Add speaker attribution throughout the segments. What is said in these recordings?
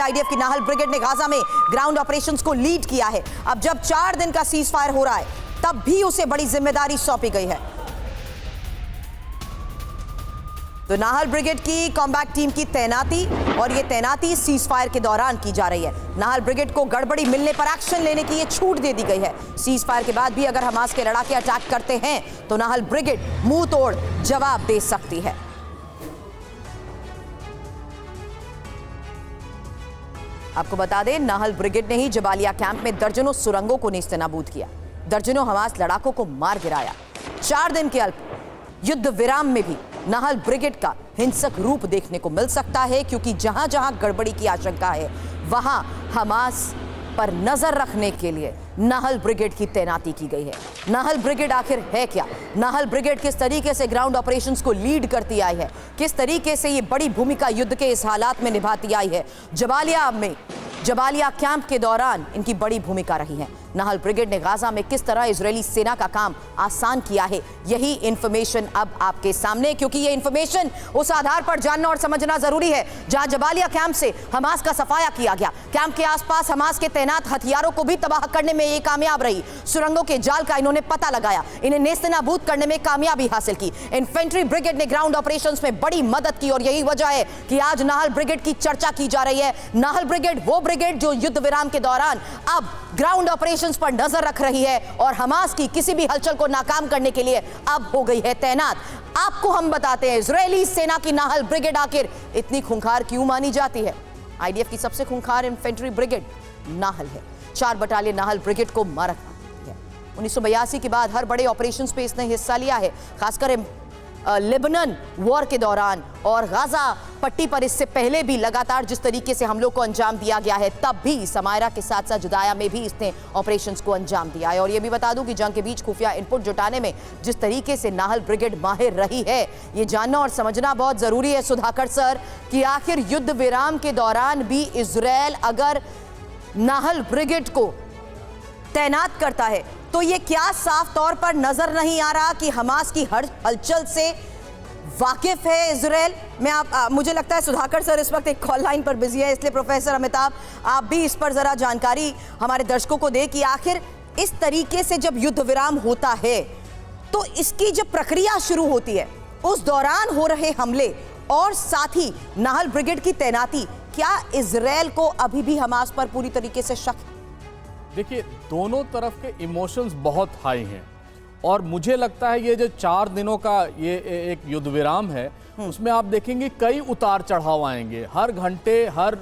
Speaker 1: IDF की Nahal brigade ने Gaza में ग्राउंड ऑपरेशंस को लीड किया है। अब जब 4 दिन का सीज फायर हो रहा है, तब भी उसे बड़ी जिम्मेदारी सौंपी गई है। तो नाहल ब्रिगेड की कॉम्बैट टीम की तैनाती, और ये तैनाती सीज फायर के दौरान की जा रही है। नाहल ब्रिगेड को गड़बड़ी मिलने पर एक्शन लेने की ये छूट दे दी गई है। सीज फायर के बाद भी अगर हमास के लड़ाके अटैक करते हैं तो नाहल ब्रिगेड मुंह तोड़ जवाब दे सकती है। आपको बता दें, नाहल ब्रिगेड ने ही जबालिया कैंप में दर्जनों सुरंगों को नेस्तनाबूद किया, दर्जनों हमास लड़ाकों को मार गिराया। 4 दिन के अल्प युद्ध विराम में भी नाहल ब्रिगेड का हिंसक रूप देखने को मिल सकता है, क्योंकि जहां जहां गड़बड़ी की आशंका है वहां हमास पर नजर रखने के लिए नाहल ब्रिगेड की तैनाती की गई है। नाहल ब्रिगेड आखिर है क्या? नाहल ब्रिगेड किस तरीके से ग्राउंड ऑपरेशंस को लीड करती आई है, किस तरीके से ये बड़ी भूमिका युद्ध के इस हालात में निभाती आई है? जबालिया कैंप के दौरान इनकी बड़ी भूमिका रही है। नाहल ब्रिगेड ने गाजा में किस तरह इजरायली सेना का काम आसान किया है, यही इंफॉर्मेशन अब आपके सामने, क्योंकि ये इंफॉर्मेशन उस आधार पर जानना और समझना जरूरी है जहां जबालिया कैंप से हमास का सफाया किया गया। कैंप के आसपास हमास के तैनात हथियारों को भी तबाह करने में ये कामयाब रही। सुरंगों के जाल का इन्होंने पता लगाया, इन्हें नेस्तनाबूद करने में कामयाबी हासिल की। इन्फेंट्री ब्रिगेड ने ग्राउंड ऑपरेशंस में बड़ी मदद की, और यही वजह है कि आज नाहल ब्रिगेड की चर्चा की जा रही है। नाहल ब्रिगेड वो ब्रिगेड जो युद्ध विराम के दौरान अब ग्राउंड ऑपरेशंस पर नजर रख रही है और हमास की किसी भी हलचल को नाकाम करने के लिए अब हो गई है तैनात। आपको हम बताते हैं, इजरायली सेना की नाहल ब्रिगेड आखिर इतनी खूंखार क्यों मानी जाती है। आईडीएफ की सबसे खूंखार इन्फेंट्री ब्रिगेड नाहल है। 4 बटालियन नाहल ब्रिगेड को मारक है। 1982 के बाद हर बड़े ऑपरेशंस पे इसने हिस्सा लिया है, खासकर लेबनान वॉर के दौरान और गाजा पट्टी पर इससे पहले भी लगातार जिस तरीके से हमलों को अंजाम दिया गया है, तब भी समायरा के साथ साथ जुदाया में भी इसने ऑपरेशंस को अंजाम दिया है। और ये भी बता दूं कि जंग के बीच खुफिया इनपुट जुटाने में जिस तरीके से नाहल ब्रिगेड माहिर रही है, ये जानना और समझना बहुत जरूरी है सुधाकर सर, कि आखिर युद्ध विराम के दौरान भी इजरायल अगर नाहल ब्रिगेड को तैनात करता है तो ये क्या साफ तौर पर नजर नहीं आ रहा कि हमास की हर हलचल से वाकिफ है इजरायल? मुझे लगता है सुधाकर सर इस वक्त एक कॉल लाइन पर बिजी है, इसलिए प्रोफेसर अमिताभ आप भी इस पर जरा जानकारी हमारे दर्शकों को दें कि आखिर इस तरीके से जब युद्ध विराम होता है तो इसकी जब प्रक्रिया शुरू होती है, उस दौरान हो रहे हमले और साथ ही नाहल ब्रिगेड की तैनाती, क्या इजरायल को अभी भी हमास पर पूरी तरीके से शक?
Speaker 2: देखिए, दोनों तरफ के इमोशंस बहुत हाई हैं और मुझे लगता है ये जो 4 दिनों का ये एक युद्ध विराम है, उसमें आप देखेंगे कई उतार चढ़ाव आएंगे। हर घंटे, हर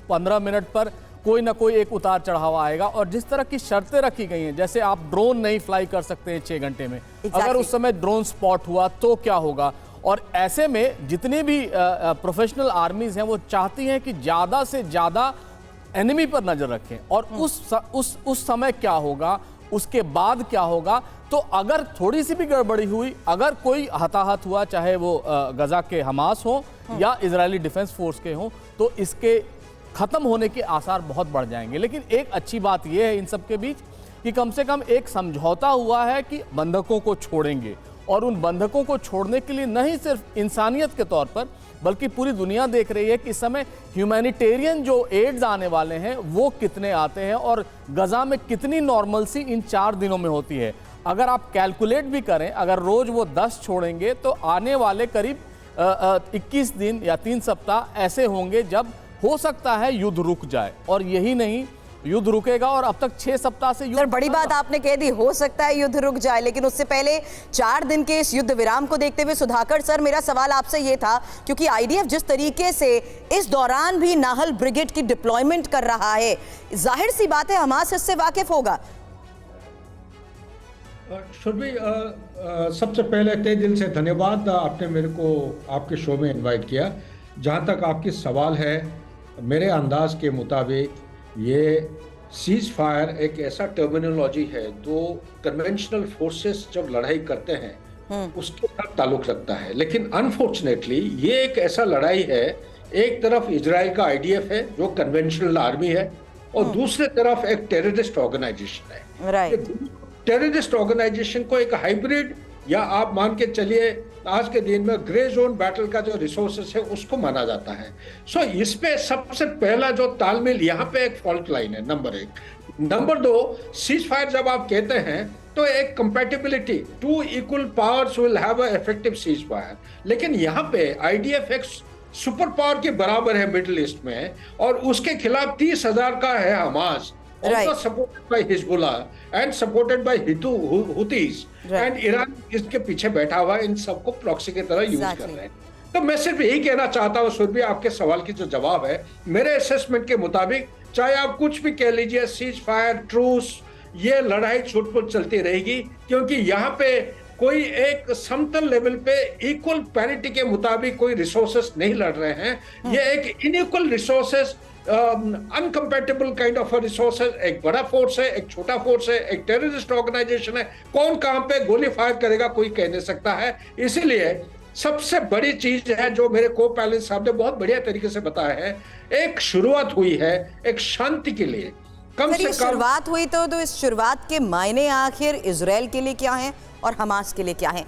Speaker 2: 15 मिनट पर कोई ना कोई एक उतार चढ़ाव आएगा। और जिस तरह की शर्तें रखी गई हैं, जैसे आप ड्रोन नहीं फ्लाई कर सकते हैं 6 घंटे में, अगर उस समय ड्रोन स्पॉट हुआ तो क्या होगा। और ऐसे में जितनी भी प्रोफेशनल आर्मीज हैं वो चाहती हैं कि ज़्यादा से ज़्यादा एनिमी पर नजर रखें, और उस समय क्या होगा, उसके बाद क्या होगा। तो अगर थोड़ी सी भी गड़बड़ी हुई, अगर कोई हताहत हुआ, चाहे वो गजा के हमास हो या इजरायली डिफेंस फोर्स के हों, तो इसके खत्म होने के आसार बहुत बढ़ जाएंगे। लेकिन एक अच्छी बात यह है इन सब के बीच कि कम से कम एक समझौता हुआ है कि बंधकों को छोड़ेंगे, और उन बंधकों को छोड़ने के लिए नहीं सिर्फ इंसानियत के तौर पर बल्कि पूरी दुनिया देख रही है कि इस समय ह्यूमैनिटेरियन जो एड्स आने वाले हैं वो कितने आते हैं और गजा में कितनी नॉर्मलसी इन 4 दिनों में होती है। अगर आप कैलकुलेट भी करें, अगर रोज वो 10 छोड़ेंगे तो आने वाले करीब 21 दिन या 3 सप्ताह ऐसे होंगे जब हो सकता है युद्ध रुक जाए। और यही नहीं, युद्ध रुकेगा और अब तक 6 सप्ताह से
Speaker 1: सर बड़ी बात आपने कह दी, हो सकता है युद्ध रुक जाए, लेकिन उससे पहले 4 दिन के इस युद्ध विराम को देखते हुए सुधाकर सर मेरा सवाल आपसे ये था, क्योंकि आईडीएफ जिस तरीके से इस दौरान भी नाहल ब्रिगेड की डिप्लॉयमेंट कर रहा है, जाहिर सी बात है हमास इससे वाकिफ होगा।
Speaker 3: शुरभी, सबसे पहले तहे दिल से धन्यवाद, आपने मेरे को आपके शो में इनवाइट किया। जहाँ तक आपकी सवाल है, मेरे अंदाज के मुताबिक ये सीज फायर एक ऐसा टर्मिनोलॉजी है जो कन्वेंशनल फोर्सेस जब लड़ाई करते हैं उसके साथ ताल्लुक रखता है। लेकिन अनफॉर्चुनेटली ये एक ऐसा लड़ाई है, एक तरफ इजराइल का आईडीएफ है जो कन्वेंशनल आर्मी है, और दूसरे तरफ एक टेररिस्ट ऑर्गेनाइजेशन है।
Speaker 1: राइट।
Speaker 3: टेररिस्ट ऑर्गेनाइजेशन को एक हाइब्रिड या आप मान के चलिए आज के दिन में ग्रे जोन बैटल का जो रिसोर्सेस है उसको माना जाता है। सो इस पे सबसे पहला जो तालमेल, यहाँ पे एक फॉल्ट लाइन है, नंबर 1। नंबर 2, सीज फायर जब आप कहते हैं तो एक compatibility, 2 equal powers will have a effective cease fire, लेकिन यहाँ पे आईडीएफ एक सुपर पावर के बराबर है मिडिल ईस्ट में, और उसके खिलाफ 30,000 का है Hamas, also supported by Hezbollah and supported by Houthis, and Iran इसके पीछे बैठा हुआ है, इन सबको प्रॉक्सी की तरह यूज कर रहे हैं। तो मैं सिर्फ यही कहना चाहता हूँ सुरभि, आपके सवाल की जो जवाब है, मेरे असेसमेंट के मुताबिक चाहे आप कुछ भी कह लीजिए, सीज फायर, ट्रूस, ये लड़ाई छुटपुट चलती रहेगी, क्योंकि यहाँ पे कोई एक समतल लेवल पे इक्वल पैरिटी के मुताबिक कोई रिसोर्सेस नहीं लड़ रहे हैं। ये एक inequal resources, incompatible kind of resources, एक बड़ा फोर्स है, एक छोटा फोर्स है, एक टेररिस्ट ऑर्गेनाइजेशन है, कौन कहां पे गोली फायर करेगा कोई कह नहीं सकता है। इसीलिए सबसे बड़ी चीज है जो मेरे को पैलेस साहब ने बहुत बढ़िया तरीके से बताया है, एक शुरुआत हुई है एक शांति के लिए, कम से कम
Speaker 1: शुरुआत हुई तो इस शुरुआत के मायने आखिर इजराइल के लिए क्या है और हमास के लिए क्या है?